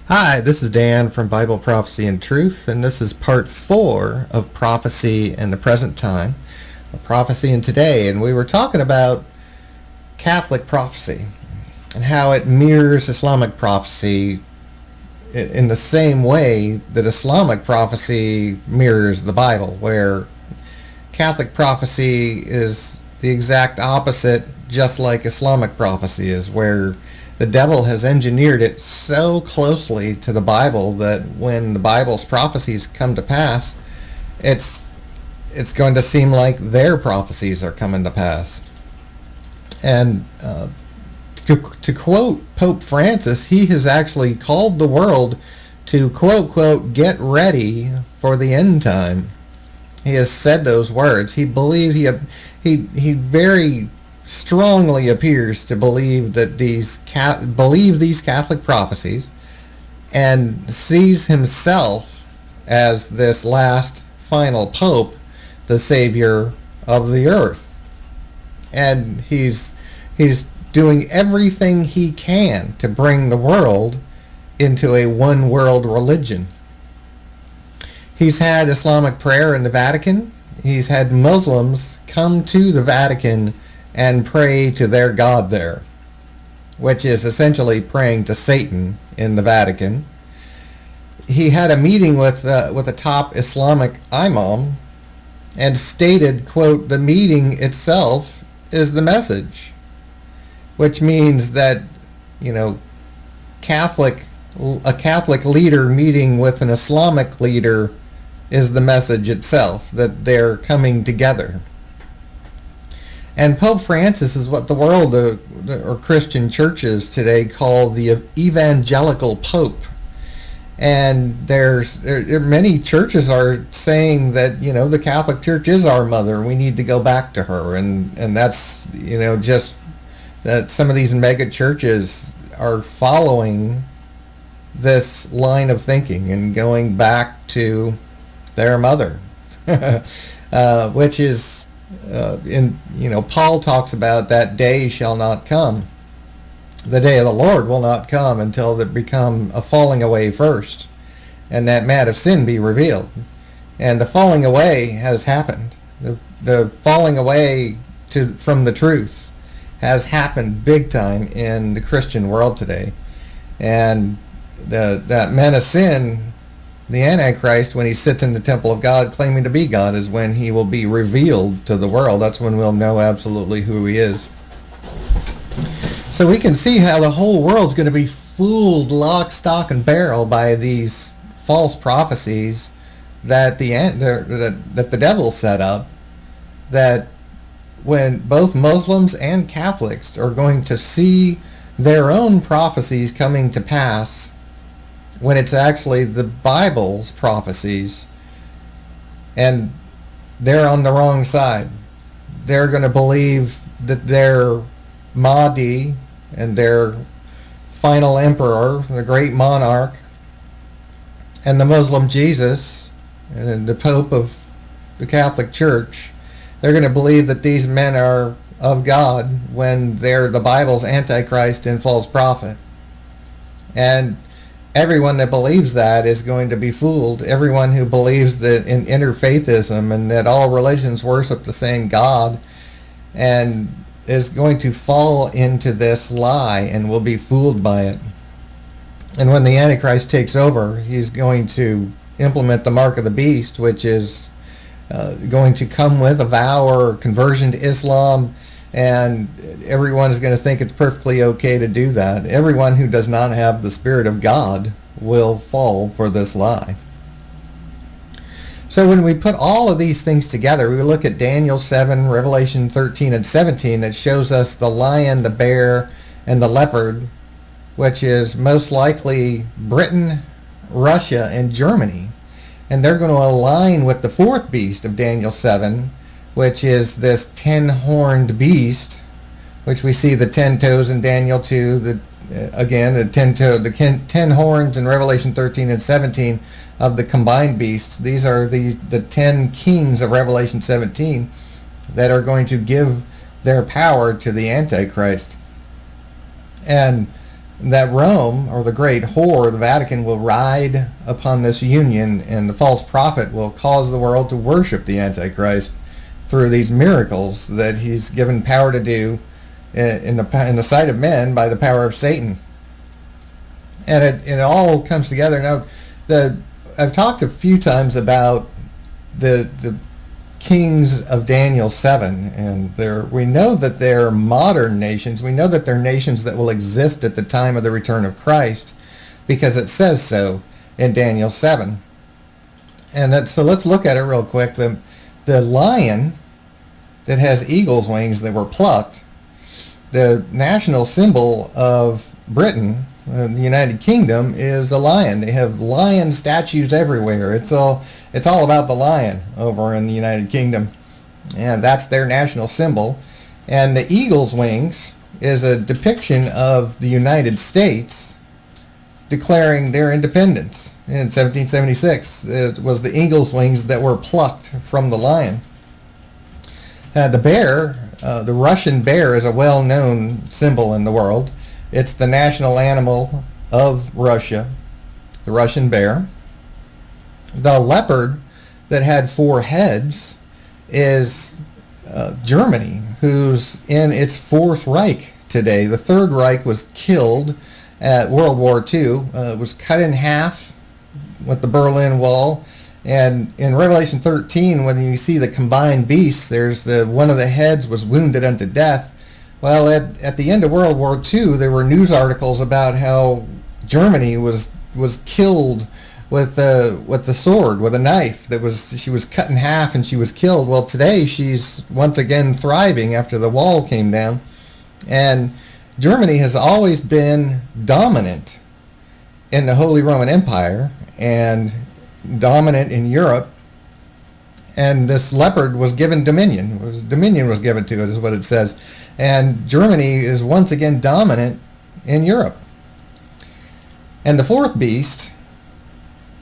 Hi, this is Dan from Bible Prophecy and Truth, and this is part 4 of Prophecy in the Present Time, Prophecy in Today, and we were talking about Catholic prophecy and how it mirrors Islamic prophecy in the same way that Islamic prophecy mirrors the Bible, where Catholic prophecy is the exact opposite, just like Islamic prophecy is, where the devil has engineered it so closely to the Bible that when the Bible's prophecies come to pass, it's it's going to seem like their prophecies are coming to pass. And to quote Pope Francis, he has actually called the world to quote quote get ready for the end time. He has said those words. He believed he very strongly appears to believe that these Catholic prophecies, and sees himself as this last final pope, the savior of the earth. And he's doing everything he can to bring the world into a one world religion. He's had Islamic prayer in the Vatican. He's had Muslims come to the Vatican and pray to their God there, which is essentially praying to Satan in the Vatican. He had a meeting with a top Islamic imam and stated, quote, "The meeting itself is the message," which means that, you know, a Catholic leader meeting with an Islamic leader is the message itself, that they're coming together. And Pope Francis is what the world or Christian churches today call the evangelical pope. And many churches are saying that, you know, the Catholic Church is our mother. We need to go back to her. And that's, you know, just that some of these mega churches are following this line of thinking and going back to their mother, which is Paul talks about that day shall not come. The day of the Lord will not come until there become a falling away first, and that man of sin be revealed. And the falling away has happened. The falling away from the truth has happened big time in the Christian world today. And that man of sin, the Antichrist, when he sits in the temple of God claiming to be God, is when he will be revealed to the world. That's when we'll know absolutely who he is. So we can see how the whole world's going to be fooled lock, stock, and barrel by these false prophecies that the devil set up, that when both Muslims and Catholics are going to see their own prophecies coming to pass, when it's actually the Bible's prophecies, and they're on the wrong side. They're going to believe that their Mahdi and their final emperor, the great monarch, and the Muslim Jesus and the Pope of the Catholic Church, they're going to believe that these men are of God when they're the Bible's Antichrist and false prophet. And everyone that believes that is going to be fooled. Everyone who believes that in interfaithism and that all religions worship the same God and is going to fall into this lie and will be fooled by it. And when the Antichrist takes over, he's going to implement the mark of the beast, which is going to come with a vow or conversion to Islam, and everyone is going to think it's perfectly okay to do that. Everyone who does not have the Spirit of God will fall for this lie. So when we put all of these things together, we look at Daniel 7, Revelation 13, and 17, that shows us the lion, the bear, and the leopard, which is most likely Britain, Russia, and Germany. And they're going to align with the fourth beast of Daniel 7, which is this 10-horned beast, which we see the 10 toes in Daniel 2, the 10 horns in Revelation 13 and 17 of the combined beasts. These are the 10 kings of Revelation 17 that are going to give their power to the Antichrist. And that Rome, or the great whore, the Vatican, will ride upon this union, and the false prophet will cause the world to worship the Antichrist through these miracles that he's given power to do in the sight of men by the power of Satan. And it all comes together. Now, I've talked a few times about the kings of Daniel 7, and we know that they're modern nations. We know that they're nations that will exist at the time of the return of Christ, because it says so in Daniel 7. And so let's look at it real quick. The lion that has eagle's wings that were plucked, the national symbol of Britain, the United Kingdom, is a lion. They have lion statues everywhere. It's all about the lion over in the United Kingdom, and that's their national symbol. And the eagle's wings is a depiction of the United States declaring their independence in 1776. It was the eagle's wings that were plucked from the lion. The bear, the Russian bear, is a well-known symbol in the world. It's the national animal of Russia, the Russian bear. The leopard that had 4 heads is Germany, who's in its 4th Reich today. The 3rd Reich was killed at World War II. It was cut in half with the Berlin Wall. And in Revelation 13, when you see the combined beasts, there's one of the heads was wounded unto death. Well, at the end of World War II, there were news articles about how Germany was killed with the sword, with a knife. She was cut in half and she was killed. Well, today she's once again thriving after the wall came down. And Germany has always been dominant in the Holy Roman Empire and dominant in Europe. And this leopard was given dominion. Dominion was given to it, is what it says. And Germany is once again dominant in Europe. And the 4th beast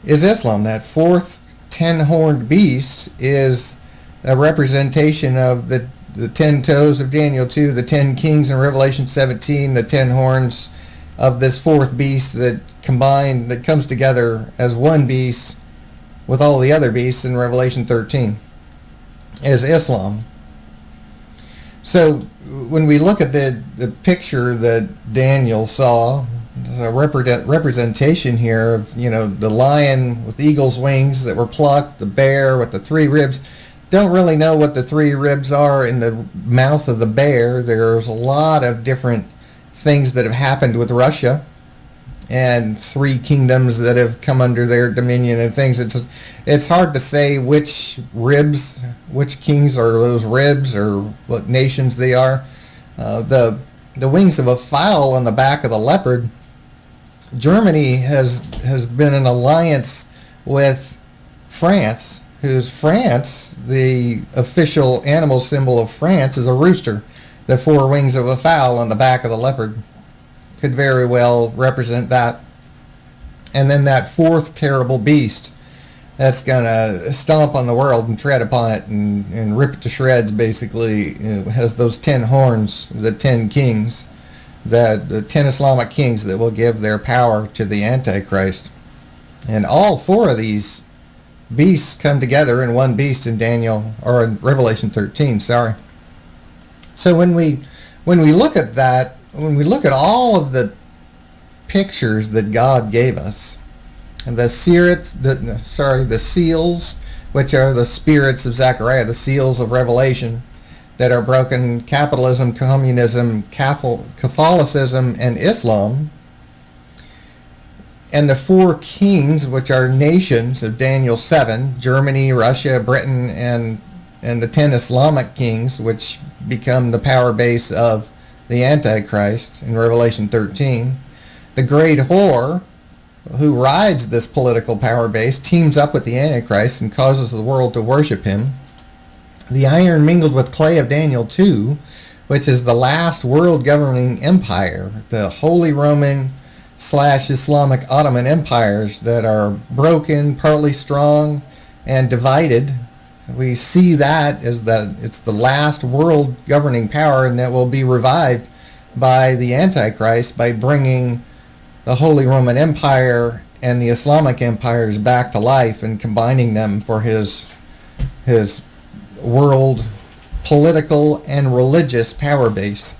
is Islam. That 4th 10-horned beast is a representation of the 10 toes of Daniel 2, the 10 kings in Revelation 17, the 10 horns of this 4th beast that comes together as one beast with all the other beasts in Revelation 13, is Islam. So when we look at the picture that Daniel saw, there's a representation here of, the lion with eagle's wings that were plucked, the bear with the 3 ribs. Don't really know what the 3 ribs are in the mouth of the bear. There's a lot of different things that have happened with Russia, and 3 kingdoms that have come under their dominion and things. It's hard to say which kings are those ribs, or what nations they are. The wings of a fowl on the back of the leopard. Germany has been in alliance with France, the official animal symbol of France is a rooster. The 4 wings of a fowl on the back of the leopard could very well represent that. And then that 4th terrible beast that's going to stomp on the world and tread upon it and rip it to shreds, basically, has those 10 horns, the 10 kings, the 10 Islamic kings that will give their power to the Antichrist. And all 4 of these beasts come together in one beast in Revelation 13, sorry. So when we look at that, when we look at all of the pictures that God gave us, and the seals, which are the spirits of Zechariah, the seals of Revelation that are broken, capitalism, communism, Catholicism, and Islam, and the 4 kings, which are nations of Daniel 7, Germany, Russia, Britain, and the 10 Islamic kings, which become the power base of the Antichrist in Revelation 13. The great whore, who rides this political power base, teams up with the Antichrist and causes the world to worship him. The iron mingled with clay of Daniel 2, which is the last world governing empire, the Holy Roman / Islamic Ottoman empires that are broken, partly strong, and divided. We see that as that it's the last world governing power, and that will be revived by the Antichrist by bringing the Holy Roman Empire and the Islamic empires back to life and combining them for his world political and religious power base.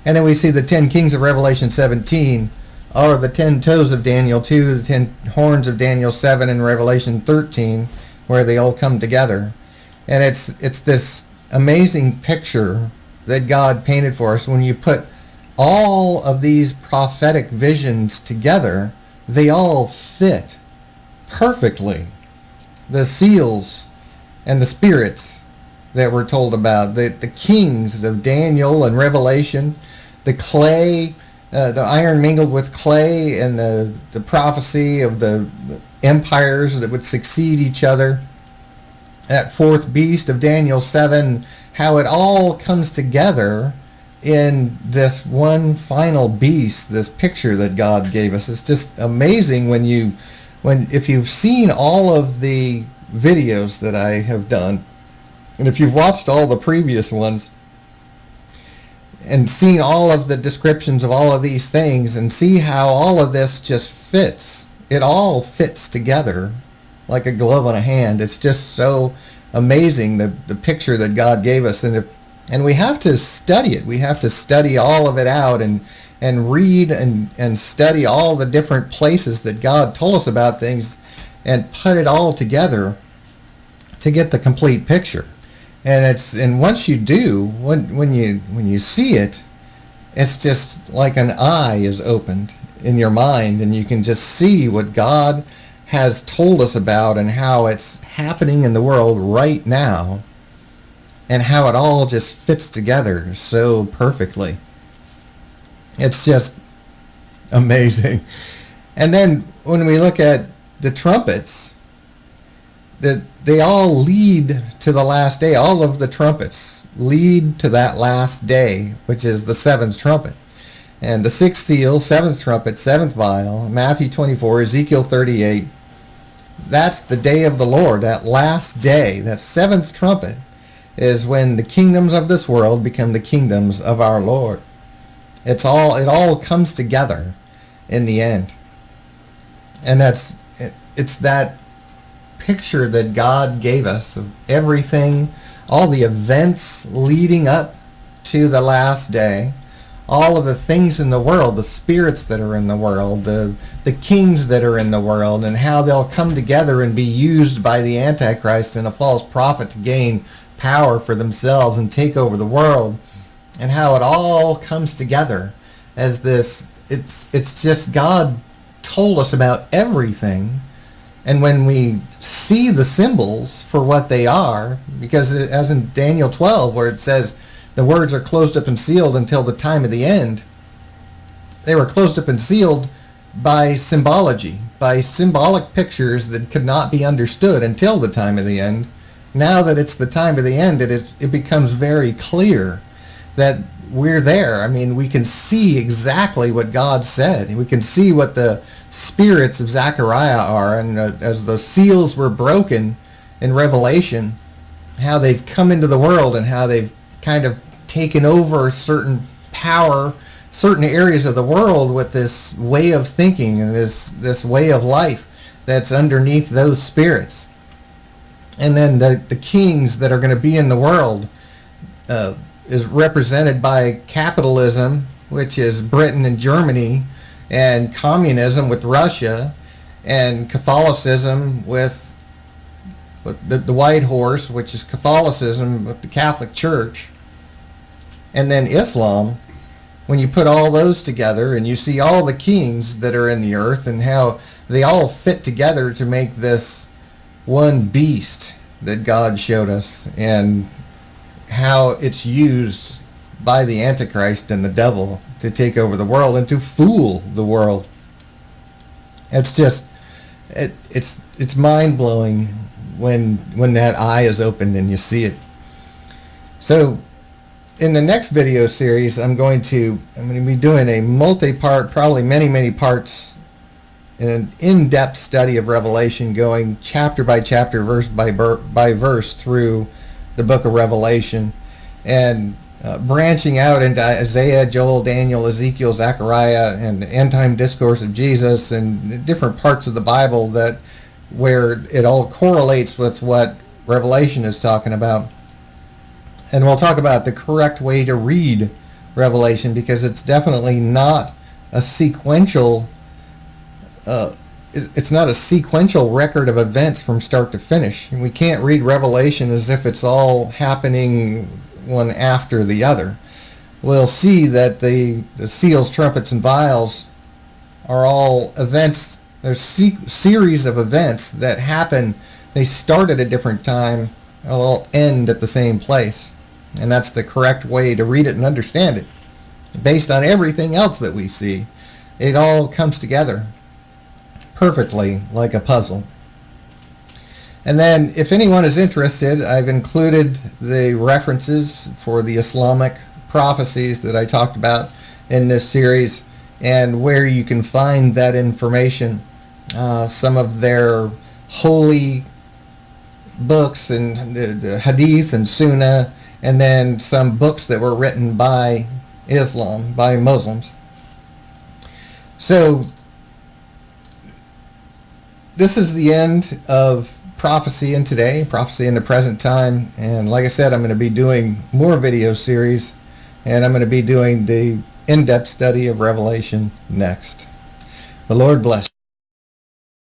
And then we see the 10 kings of Revelation 17 are the 10 toes of Daniel 2, the 10 horns of Daniel 7, and Revelation 13, where they all come together. And it's this amazing picture that God painted for us. When you put all of these prophetic visions together, they all fit perfectly. The seals and the spirits that we're told about, the kings of Daniel and Revelation, the clay, the iron mingled with clay, and the prophecy of the empires that would succeed each other, that fourth beast of Daniel 7, how it all comes together in this one final beast, this picture that God gave us. It's just amazing if you've seen all of the videos that I have done, and if you've watched all the previous ones and seen all of the descriptions of all of these things and see how all of this just fits. It all fits together like a glove on a hand. It's just so amazing, the picture that God gave us. And we have to study it. We have to study all of it out and read and study all the different places that God told us about things and put it all together to get the complete picture. And once you do, when you see it, it's just like an eye is opened in your mind, and you can just see what God has told us about and how it's happening in the world right now, and how it all just fits together so perfectly. It's just amazing. And then when we look at the trumpets, that they all lead to the last day. All of the trumpets lead to that last day, which is the seventh trumpet. And the sixth seal, seventh trumpet, seventh vial, Matthew 24, Ezekiel 38, that's the day of the Lord, that last day, that seventh trumpet is when the kingdoms of this world become the kingdoms of our Lord. It all comes together in the end. And it's that picture that God gave us of everything, all the events leading up to the last day, all of the things in the world, the spirits that are in the world, the kings that are in the world, and how they'll come together and be used by the Antichrist and a false prophet to gain power for themselves and take over the world, and how it all comes together as this. It's just God told us about everything. And when we see the symbols for what they are, because as in Daniel 12, where it says the words are closed up and sealed until the time of the end, they were closed up and sealed by symbology, by symbolic pictures that could not be understood until the time of the end. Now that it's the time of the end, it becomes very clear that we're there. I mean, we can see exactly what God said. We can see what the spirits of Zechariah are, and as the seals were broken in Revelation, how they've come into the world and how they've kind of taken over certain power, certain areas of the world with this way of thinking and this way of life that's underneath those spirits. And then the kings that are going to be in the world is represented by capitalism, which is Britain and Germany, and communism with Russia, and Catholicism with the White Horse, which is Catholicism with the Catholic Church, and then Islam. When you put all those together and you see all the kings that are in the earth and how they all fit together to make this one beast that God showed us, and how it's used by the Antichrist and the devil to take over the world and to fool the world. It's just it's mind-blowing when that eye is opened and you see it. So in the next video series, I'm going to be doing a multi-part, probably many parts, an in-depth study of Revelation, going chapter by chapter, verse by verse through the book of Revelation. And branching out into Isaiah, Joel, Daniel, Ezekiel, Zechariah, and the end-time discourse of Jesus, and different parts of the Bible that where it all correlates with what Revelation is talking about. And we'll talk about the correct way to read Revelation, because it's definitely not a sequential it's not a sequential record of events from start to finish. And we can't read Revelation as if it's all happening one after the other. We'll see that the seals, trumpets, and vials are all events. There's series of events that happen. They start at a different time and all end at the same place. And that's the correct way to read it and understand it. Based on everything else that we see, it all comes together perfectly like a puzzle. And then if anyone is interested, I've included the references for the Islamic prophecies that I talked about in this series, and where you can find that information. Some of their holy books and the Hadith and Sunnah, and then some books that were written by Islam, by Muslims. So this is the end of Prophecy in Today, Prophecy in the Present Time. And like I said, I'm going to be doing more video series, and I'm going to be doing the in-depth study of Revelation next. The Lord bless you.